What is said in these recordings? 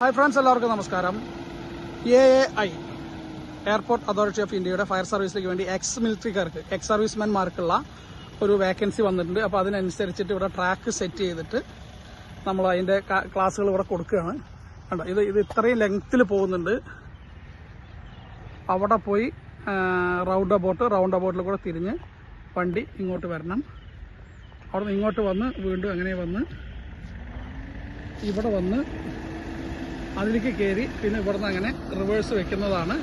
Hi friends, എല്ലാവർക്കും നമസ്കാരം. AAI airport authority of ഇന്ത്യയുടെ ഫയർ സർവീസിലേക്ക് വേണ്ടി എക്സ് മിലിറ്ററിക്കാർക്ക്, എക്സ് സർവീസ്മെൻമാർക്കുള്ള ഒരു വേക്കൻസി വന്നിട്ടുണ്ട്. അപ്പോൾ അതിനനുസരിച്ചിട്ട് ഇവിടെ ട്രാക്ക് സെറ്റ് ചെയ്തിട്ട് നമ്മൾ അതിൻ്റെ ക്ലാസ്സുകൾ ഇവിടെ കൊടുക്കുകയാണ്. കണ്ടോ, ഇത് ഇത്രയും ലെങ്ത്തിൽ പോകുന്നുണ്ട്. അവിടെ പോയി റൗണ്ട് അബൌട്ടിൽ കൂടെ തിരിഞ്ഞ് വണ്ടി ഇങ്ങോട്ട് വരണം. അവിടെ നിന്ന് ഇങ്ങോട്ട് വന്ന് വീണ്ടും അങ്ങനെ വന്ന് ഇവിടെ വന്ന് അതിലേക്ക് കയറി പിന്നെ ഇവിടുന്ന് അങ്ങനെ റിവേഴ്സ് വെക്കുന്നതാണ്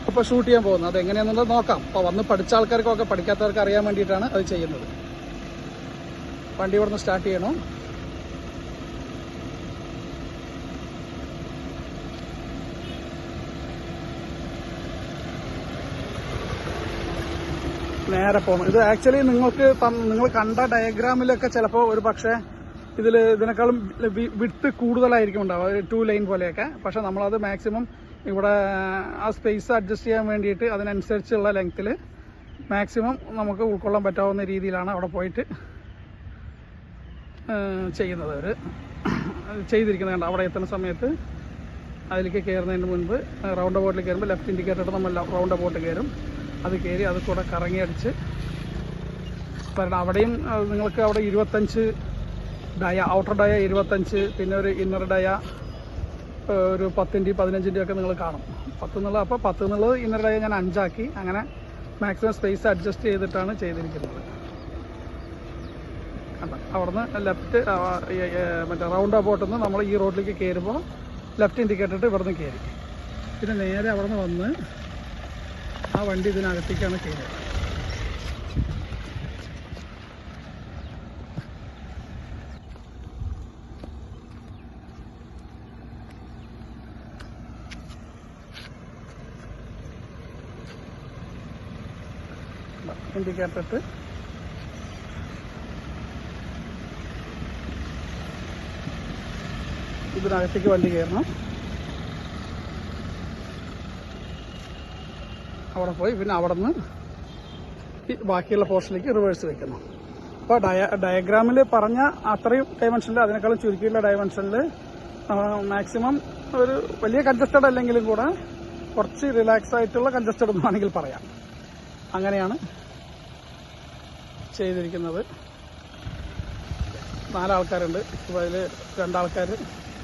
ഇപ്പോൾ ഷൂട്ട് ചെയ്യാൻ പോകുന്നത്. അത് എങ്ങനെയാണെന്നുള്ളത് നോക്കാം. അപ്പോൾ വന്ന് പഠിച്ച ആൾക്കാർക്കൊക്കെ പഠിക്കാത്തവർക്ക് അറിയാൻ വേണ്ടിയിട്ടാണ് അത് ചെയ്യുന്നത്. വണ്ടി ഇവിടുന്ന് സ്റ്റാർട്ട് ചെയ്യണം. നേരെ പോകണം. ഇത് ആക്ച്വലി നിങ്ങൾ കണ്ട ഡയഗ്രാമിലൊക്കെ ചിലപ്പോൾ ഒരു പക്ഷേ ഇതിനേക്കാളും വിട്ട് കൂടുതലായിരിക്കും ഉണ്ടാവുക, 2 ലൈൻ പോലെയൊക്കെ. പക്ഷെ നമ്മളത് മാക്സിമം ഇവിടെ ആ സ്പേസ് അഡ്ജസ്റ്റ് ചെയ്യാൻ വേണ്ടിയിട്ട് അതിനനുസരിച്ചുള്ള ലെങ്ത്തിൽ മാക്സിമം നമുക്ക് ഉൾക്കൊള്ളാൻ പറ്റാവുന്ന രീതിയിലാണ് അവിടെ പോയിട്ട് ചെയ്യുന്നത്. അവർ ചെയ്തിരിക്കുന്നത് കണ്ട, അവിടെ എത്തുന്ന സമയത്ത് അതിലേക്ക് കയറുന്നതിന് മുൻപ് റൗണ്ട് അബൌട്ടിൽ കയറുമ്പോൾ ലെഫ്റ്റ് ഇൻഡിക്കേറ്റർ നമ്മൾ റൗണ്ട് അബൌട്ട് കയറും. അത് കയറി അത് കൂടെ കറങ്ങി അടിച്ച് വരണം. അവിടെയും നിങ്ങൾക്ക് അവിടെ 25 ഡയ, ഔട്ടർ ഡയ 25, പിന്നെ ഒരു ഇന്നർ ഡയ ഒരു 10-ൻ്റെ 15-ൻ്റെ ഒക്കെ നിങ്ങൾ കാണും. 10 എന്നുള്ളത്, അപ്പോൾ 10 എന്നുള്ളത് ഇന്നർ ഡയ ഞാൻ 5 ആക്കി. അങ്ങനെ മാക്സിമം സ്പേസ് അഡ്ജസ്റ്റ് ചെയ്തിട്ടാണ് ചെയ്തിരിക്കുന്നത്. അവിടുന്ന് ലെഫ്റ്റ് മറ്റേ റൗണ്ട് അബൌട്ടിൽ നിന്ന് നമ്മൾ ഈ റോഡിലേക്ക് കയറുമ്പോൾ ലെഫ്റ്റ് ഇൻഡിക്കേറ്റർ ഇട്ട് ഇവിടുന്ന് കയറി പിന്നെ നേരെ അവിടെ നിന്ന് വന്ന് ആ വണ്ടി ഇതിനകത്തേക്കാണ് കയറിയത്. ഇൻഡിക്കേറ്റർ ഇട്ട് ഇതിനകത്തേക്ക് വണ്ടി കയറണം. അവിടെ പോയി പിന്നെ അവിടെ നിന്ന് ബാക്കിയുള്ള പോർഷനിലേക്ക് റിവേഴ്സ് വെക്കണം. അപ്പോൾ ഡയഗ്രാമിൽ പറഞ്ഞ അത്രയും ഡയമെൻഷനിൽ, അതിനേക്കാളും ചുരുക്കിയുള്ള ഡയമെൻഷനിൽ മാക്സിമം ഒരു വലിയ കൺജസ്റ്റഡ് അല്ലെങ്കിലും കൂടെ കുറച്ച് റിലാക്സ് ആയിട്ടുള്ള കൺജസ്റ്റഡ് എന്ന് വേണമെങ്കിൽ പറയാം. അങ്ങനെയാണ് ചെയ്തിരിക്കുന്നത്. 4 ആൾക്കാരുണ്ട്. ഇപ്പോൾ അതിൽ 2 ആൾക്കാർ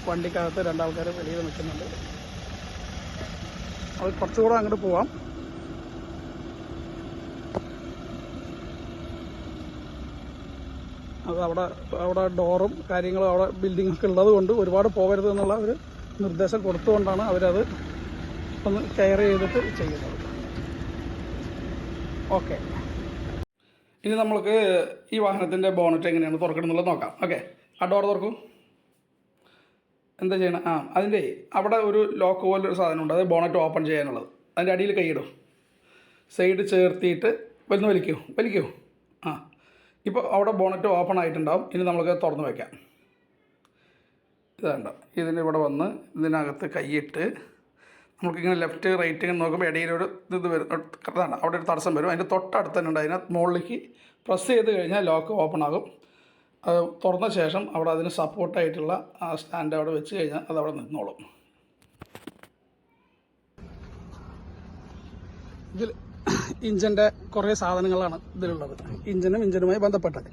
വണ്ടിക്കകത്ത്, 2 ആൾക്കാർ വെളിയിൽ നിൽക്കുന്നുണ്ട്. അത് കുറച്ചുകൂടെ അങ്ങോട്ട് പോവാം. അത് അവിടെ ഡോറും കാര്യങ്ങളും അവിടെ ബിൽഡിങ്ങൊക്കെ ഉള്ളത് കൊണ്ട് ഒരുപാട് പോകരുത് എന്നുള്ള ഒരു നിർദ്ദേശം കൊടുത്തുകൊണ്ടാണ് അവരത് ഒന്ന് കെയർ ചെയ്തിട്ട് ചെയ്യുന്നത്. ഓക്കെ, ഇനി നമ്മൾക്ക് ഈ വാഹനത്തിൻ്റെ ബോണറ്റ് എങ്ങനെയാണ് തുറക്കണം എന്നുള്ളത് നോക്കാം. ഓക്കെ, ആ ഡോർ തുറക്കൂ. എന്താ ചെയ്യണം? അതിൻ്റെ അവിടെ ഒരു ലോക്ക് പോലൊരു സാധനമുണ്ട്, അത് ബോണറ്റ് ഓപ്പൺ ചെയ്യാനുള്ളത്. അതിൻ്റെ അടിയിൽ കൈയിടും, സൈഡ് ചേർത്തിയിട്ട് വലിക്കൂ. ഇപ്പോൾ അവിടെ ബോണറ്റ് ഓപ്പൺ ആയിട്ടുണ്ടാവും. ഇനി നമുക്ക് തുറന്ന് വയ്ക്കാം. ഇതുണ്ട്, ഇതിനിവിടെ വന്ന് ഇതിനകത്ത് കൈയിട്ട് നമുക്കിങ്ങനെ ലെഫ്റ്റ് റൈറ്റ് ഇങ്ങനെ നോക്കുമ്പോൾ ഇടയിലൊരു ഇത് വരും. അതാണ് അവിടെ ഒരു തടസ്സം വരും. അതിൻ്റെ തൊട്ടടുത്ത് തന്നെ ഉണ്ട്. അതിനകത്ത് മുകളിലേക്ക് പ്രസ് ചെയ്ത് കഴിഞ്ഞാൽ ലോക്ക് ഓപ്പൺ ആകും. അത് തുറന്ന ശേഷം അവിടെ അതിന് സപ്പോർട്ടായിട്ടുള്ള ആ സ്റ്റാൻഡ് അവിടെ വെച്ച് കഴിഞ്ഞാൽ അതവിടെ നിന്നോളും. ഇതിൽ ഇഞ്ചിൻ്റെ കുറേ സാധനങ്ങളാണ് ഇതിലുള്ളത്. ഇഞ്ചിനുമായി ബന്ധപ്പെട്ടത്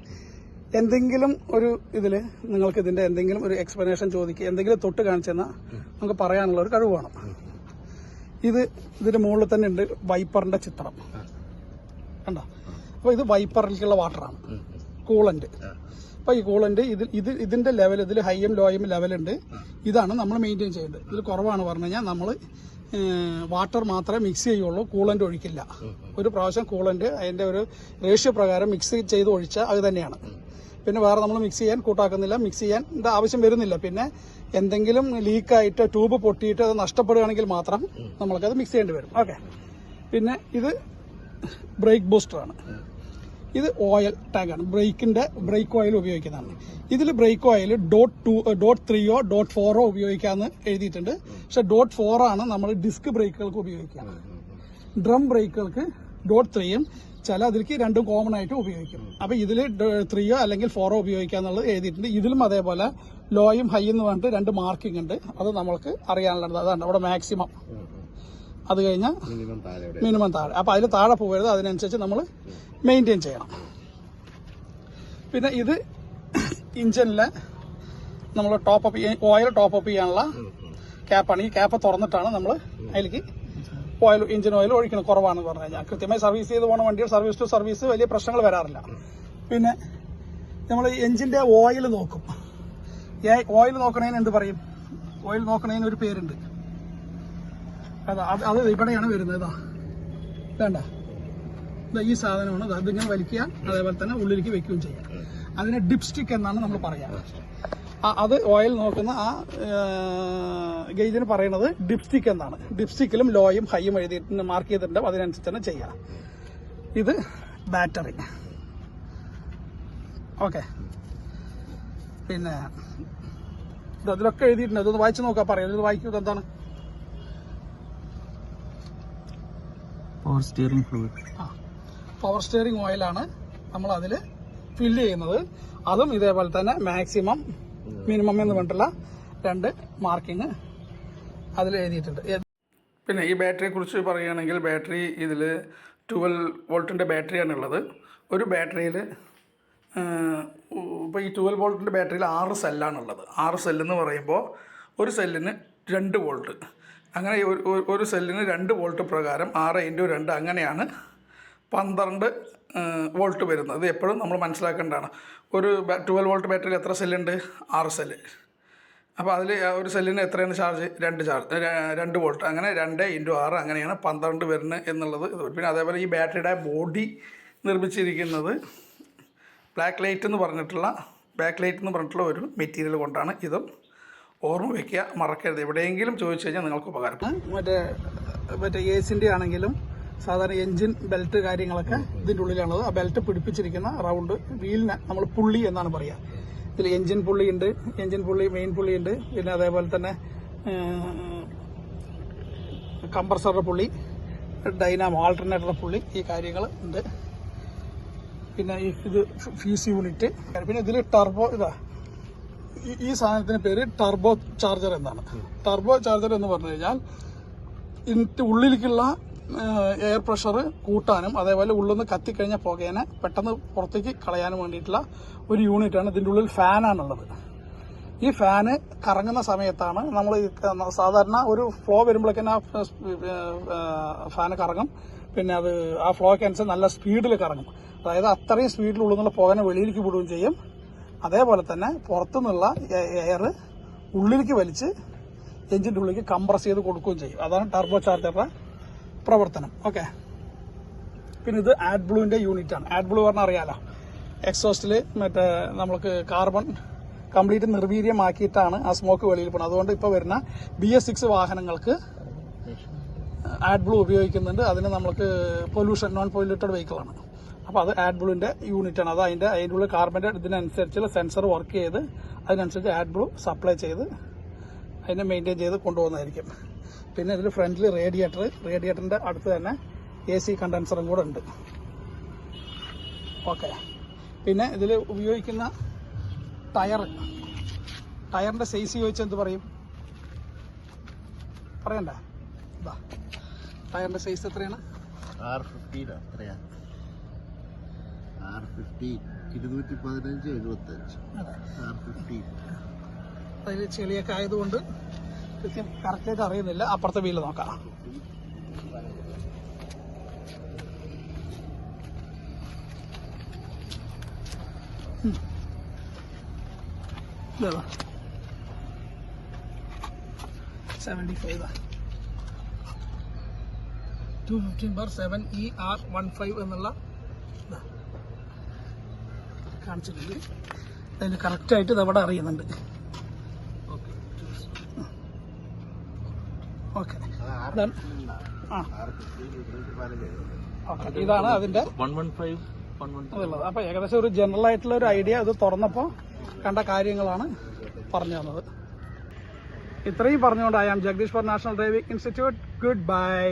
എന്തെങ്കിലും ഒരു ഇതിൽ നിങ്ങൾക്ക് ഇതിൻ്റെ എന്തെങ്കിലും ഒരു എക്സ്പ്ലനേഷൻ ചോദിക്കുക, എന്തെങ്കിലും തൊട്ട് കാണിച്ചെന്നാൽ നമുക്ക് പറയാനുള്ള ഒരു കഴിവ് വേണം. ഇതിൻ്റെ മുകളിൽ തന്നെ ഉണ്ട് വൈപ്പറിൻ്റെ ചിത്രം കണ്ടോ. അപ്പോൾ ഇത് വൈപ്പറിലേക്കുള്ള വാട്ടറാണ്, കൂളൻ്റ്. അപ്പോൾ ഈ കൂളൻ്റ് ഇതിൻ്റെ ലെവൽ, ഇതിൽ ഹൈയും ലോയും ലെവലുണ്ട്. ഇതാണ് നമ്മൾ മെയിൻറ്റെയിൻ ചെയ്യേണ്ടത്. ഇതിൽ കുറവാണ് പറഞ്ഞു കഴിഞ്ഞാൽ നമ്മൾ വാട്ടർ മാത്രമേ മിക്സ് ചെയ്യുള്ളൂ, കൂളൻ്റ് ഒഴിക്കില്ല. ഒരു പ്രാവശ്യം കൂളൻ്റ് അതിൻ്റെ ഒരു റേഷ്യോ പ്രകാരം മിക്സ് ചെയ്ത് ഒഴിച്ചാൽ അത് തന്നെയാണ്. പിന്നെ വേറെ നമ്മൾ മിക്സ് ചെയ്യാൻ കൂട്ടാക്കുന്നില്ല, മിക്സ് ചെയ്യാൻ ആവശ്യം വരുന്നില്ല. പിന്നെ എന്തെങ്കിലും ലീക്കായിട്ട് ട്യൂബ് പൊട്ടിയിട്ട് അത് നഷ്ടപ്പെടുകയാണെങ്കിൽ മാത്രം നമ്മൾക്കത് മിക്സ് ചെയ്യേണ്ടി വരും. ഓക്കെ, പിന്നെ ഇത് ബ്രേക്ക് ബൂസ്റ്ററാണ്. ഇത് ഓയിൽ ടാങ്കാണ്, ബ്രേക്ക് ഓയിൽ ഉപയോഗിക്കുന്നതാണ്. ഇതിൽ ബ്രേക്ക് ഓയിൽ .3 .4 ഉപയോഗിക്കാമെന്ന് എഴുതിയിട്ടുണ്ട്. പക്ഷെ .4 ആണ് നമ്മൾ ഡിസ്ക് ബ്രേക്കുകൾക്ക് ഉപയോഗിക്കുക. ഡ്രം ബ്രേക്കുകൾക്ക് .3 ചില അതിലേക്ക് രണ്ടും കോമൺ ആയിട്ട് ഉപയോഗിക്കും. അപ്പൊ ഇതിൽ 3 അല്ലെങ്കിൽ 4 ഉപയോഗിക്കാന്നുള്ളത് എഴുതിയിട്ടുണ്ട്. ഇതിലും അതേപോലെ ലോയും ഹൈ എന്ന് പറഞ്ഞിട്ട് 2 മാർക്കിംഗ് ഉണ്ട്. അത് നമ്മൾക്ക് അറിയാനുള്ളത്. അതാണ് അവിടെ മാക്സിമം, അത് കഴിഞ്ഞാൽ മിനിമം താഴെ. അപ്പൊ അതിൽ താഴെ പോകരുത്, അതിനനുസരിച്ച് നമ്മൾ മെയിൻറ്റെയിൻ ചെയ്യണം. പിന്നെ ഇത് ഇഞ്ചിനിലെ നമ്മൾ ഓയിൽ ടോപ്പ് അപ്പ് ചെയ്യാനുള്ള ക്യാപ്പാണ്. ഈ ക്യാപ്പ് തുറന്നിട്ടാണ് നമ്മൾ അതിലേക്ക് എഞ്ചിൻ ഓയിൽ ഒഴിക്കണം. കുറവാണെന്ന് പറഞ്ഞു കഴിഞ്ഞാൽ കൃത്യമായി സർവീസ് ചെയ്ത് പോകുന്ന വണ്ടികൾ സർവീസ് ടു സർവീസ് വലിയ പ്രശ്നങ്ങൾ വരാറില്ല. പിന്നെ നമ്മൾ എഞ്ചിന്റെ ഓയിൽ നോക്കും. ഓയിൽ നോക്കണതിന് എന്ത് പറയും? ഓയിൽ നോക്കണതിന് ഒരു പേരുണ്ട്. അത് ഇവിടെയാണ് വരുന്നത്. വേണ്ട, ഈ സാധനമാണ്. അതിങ്ങനെ വലിക്കുക, അതേപോലെ തന്നെ ഉള്ളിലേക്ക് വെക്കുകയും ചെയ്യാം. അതിനെ ഡിപ്സ്റ്റിക് എന്നാണ് നമ്മൾ പറയാറ്. അത് ഓയിൽ നോക്കുന്ന ആ ഗേജിന് പറയുന്നത് ഡിപ്സ്റ്റിക് എന്നാണ്. ഡിപ്സ്റ്റിക്കിലും ലോയും ഹൈയും എഴുതിയിട്ട് മാർക്ക് ചെയ്തിട്ടുണ്ട്, അതിനനുസരിച്ച് തന്നെ ചെയ്യാം. ഇത് ബാറ്ററി. ഓക്കെ, പിന്നെ ഇതിലൊക്കെ എഴുതിയിട്ടുണ്ട്. ഇതൊന്ന് വായിച്ചു നോക്കാം, പറയാം. ഇത് വായിക്കുന്നത് എന്താണ്? Power steering fluid. Power steering ഓയിലാണ് നമ്മൾ അതിൽ ഫില്ല് ചെയ്യുന്നത്. അതും ഇതേപോലെ തന്നെ മാക്സിമം മിനിമം എന്ന് പറഞ്ഞിട്ടുള്ള 2 മാർക്കിങ് അതിൽ എഴുതിയിട്ടുണ്ട്. പിന്നെ ഈ ബാറ്ററിയെ കുറിച്ച് പറയുകയാണെങ്കിൽ, ബാറ്ററി ഇതിൽ 12 വോൾട്ടിൻ്റെ ബാറ്ററിയാണുള്ളത്. ഒരു ബാറ്ററിയിൽ ഇപ്പോൾ ഈ 12 വോൾട്ടിൻ്റെ ബാറ്ററിയിൽ 6 സെല്ലാണുള്ളത്. 6 സെല്ലെന്ന് പറയുമ്പോൾ ഒരു സെല്ലിന് 2 വോൾട്ട്. അങ്ങനെ ഒരു സെല്ലിന് 2 വോൾട്ട് പ്രകാരം 6 × 2 അങ്ങനെയാണ് 12 വോൾട്ട് വരുന്നത്. ഇത് എപ്പോഴും നമ്മൾ മനസ്സിലാക്കേണ്ടതാണ്. ഒരു 12 വോൾട്ട് ബാറ്ററിയിൽ എത്ര സെല്ലുണ്ട്? 6 സെല്ല്. അപ്പോൾ അതിൽ ഒരു സെല്ലിന് എത്രയാണ് ചാർജ്? 2 വോൾട്ട്. അങ്ങനെ 2 × 6 അങ്ങനെയാണ് 12 വരുന്നത് എന്നുള്ളത്. പിന്നെ അതേപോലെ ഈ ബാറ്ററിയുടെ ബോഡി നിർമ്മിച്ചിരിക്കുന്നത് ബാക്ക് ലൈറ്റ് എന്ന് പറഞ്ഞിട്ടുള്ള ഒരു മെറ്റീരിയൽ കൊണ്ടാണ്. ഇതും ഓർമ്മ വയ്ക്കുക, മറക്കരുത്. എവിടെയെങ്കിലും ചോദിച്ചു കഴിഞ്ഞാൽ നിങ്ങൾക്ക് ഉപകാരപ്പെടും. മറ്റേ എസിൻ്റെ ആണെങ്കിലും സാധാരണ എൻജിൻ ബെൽറ്റ് കാര്യങ്ങളൊക്കെ ഇതിൻ്റെ ഉള്ളിലാണത്. ആ ബെൽറ്റ് പിടിപ്പിച്ചിരിക്കുന്ന റൗണ്ട് വീലിന് നമ്മൾ പുള്ളി എന്നാണ് പറയുക. ഇതിൽ എൻജിൻ പുള്ളിയുണ്ട്, മെയിൻ പുള്ളിയുണ്ട്. പിന്നെ അതേപോലെ തന്നെ കംപ്രസറുടെ പുള്ളി, ഡൈനാമോ ആൾട്ടർനേറ്ററുടെ പുള്ളി, ഈ കാര്യങ്ങൾ ഉണ്ട്. പിന്നെ ഇത് ഫീസ് യൂണിറ്റ്. പിന്നെ ഇതിൽ ടർബോ, ഈ സാധനത്തിന് പേര് ടർബോ ചാർജർ എന്നാണ്. ടർബോ ചാർജർ എന്ന് പറഞ്ഞു കഴിഞ്ഞാൽ ഇതിൻ്റെ ഉള്ളിലേക്കുള്ള എയർ പ്രഷർ കൂട്ടാനും അതേപോലെ ഉള്ളിൽ നിന്ന് കത്തിക്കഴിഞ്ഞ പുകേനെ പെട്ടെന്ന് പുറത്തേക്ക് കളയാനും വേണ്ടിയിട്ടുള്ള ഒരു യൂണിറ്റാണ്. ഇതിൻ്റെ ഉള്ളിൽ ഫാനാണുള്ളത്. ഈ ഫാന് കറങ്ങുന്ന സമയത്താണ് നമ്മൾ സാധാരണ ഒരു ഫ്ലോ വരുമ്പോഴേക്കും ആ ഫാന് കറങ്ങും. പിന്നെ അത് ആ ഫ്ലോയ്ക്ക് അനുസരിച്ച് നല്ല സ്പീഡിൽ കറങ്ങും. അതായത് അത്രയും സ്പീഡിൽ ഉള്ളിൽ നിന്നുള്ള പുകനെ വെളിയിലേക്ക് വിടുകയും ചെയ്യും. അതേപോലെ തന്നെ പുറത്തുനിന്നുള്ള എയർ ഉള്ളിലേക്ക് വലിച്ച് എഞ്ചിൻ്റെ ഉള്ളിലേക്ക് കംപ്രസ് ചെയ്ത് കൊടുക്കുകയും ചെയ്യും. അതാണ് ടർബോ ചാർജറുടെ പ്രവർത്തനം. ഓക്കെ, പിന്നെ ഇത് ആഡ് ബ്ലൂവിൻ്റെ യൂണിറ്റാണ്. ആഡ് ബ്ലൂ പറഞ്ഞാൽ അറിയാലോ, എക്സോസ്റ്റിൽ മറ്റേ നമ്മൾക്ക് കാർബൺ കംപ്ലീറ്റ് നിർവീര്യമാക്കിയിട്ടാണ് ആ സ്മോക്ക് വെളിയിൽ പോകുന്നത്. അതുകൊണ്ട് ഇപ്പോൾ വരുന്ന BS6 വാഹനങ്ങൾക്ക് ആഡ് ബ്ലൂ ഉപയോഗിക്കുന്നുണ്ട്. അതിന് നമ്മൾക്ക് നോൺ പൊല്യൂട്ടഡ് വെഹിക്കിളാണ്. അപ്പോൾ അത് ആഡ് ബ്ലൂവിൻ്റെ യൂണിറ്റാണ്. അത് അതിൻ്റെ ഉള്ളിൽ കാർബൻ്റെ ഇതിനനുസരിച്ചുള്ള സെൻസർ വർക്ക് ചെയ്ത് അതിനനുസരിച്ച് ആഡ് ബ്ലൂ സപ്ലൈ ചെയ്ത് അതിനെ മെയിൻറ്റെയിൻ ചെയ്ത് കൊണ്ടുപോകുന്നതായിരിക്കും. പിന്നെ ഇതിൽ ഫ്രണ്ടിൽ റേഡിയേറ്ററിൻ്റെ അടുത്ത് തന്നെ AC കണ്ടൻസറും കൂടെ ഉണ്ട്. ഓക്കെ, പിന്നെ ഇതിൽ ഉപയോഗിക്കുന്ന ടയറിൻ്റെ സൈസ് ചോദിച്ചാൽ എന്ത് പറയും? പറയണ്ടേ? ടയറിൻ്റെ സൈസ് എത്രയാണ്? R15 അതിൽ ചെളിയൊക്കെ ആയതുകൊണ്ട് കൃത്യം കറക്റ്റായിട്ട് അറിയുന്നില്ല. അപ്പുറത്തെ വീല് നോക്കാം. ഇതാ 75 215/7ER15 എന്നുള്ള കാണിച്ചിട്ടുണ്ട്. അതിന് കറക്റ്റായിട്ട് ഇതവിടെ അറിയുന്നുണ്ട്. ഓക്കെ, ഇതാണ് അതിന്റെ 115 അതുള്ളത്. അപ്പൊ ഏകദേശം ഒരു ജനറൽ ആയിട്ടുള്ള ഒരു ഐഡിയ ഇത് തുറന്നപ്പോൾ കണ്ട കാര്യങ്ങളാണ് പറഞ്ഞു തന്നത്. ഇത്രയും പറഞ്ഞുകൊണ്ട് I am Jagadish for national driving institute. Good by.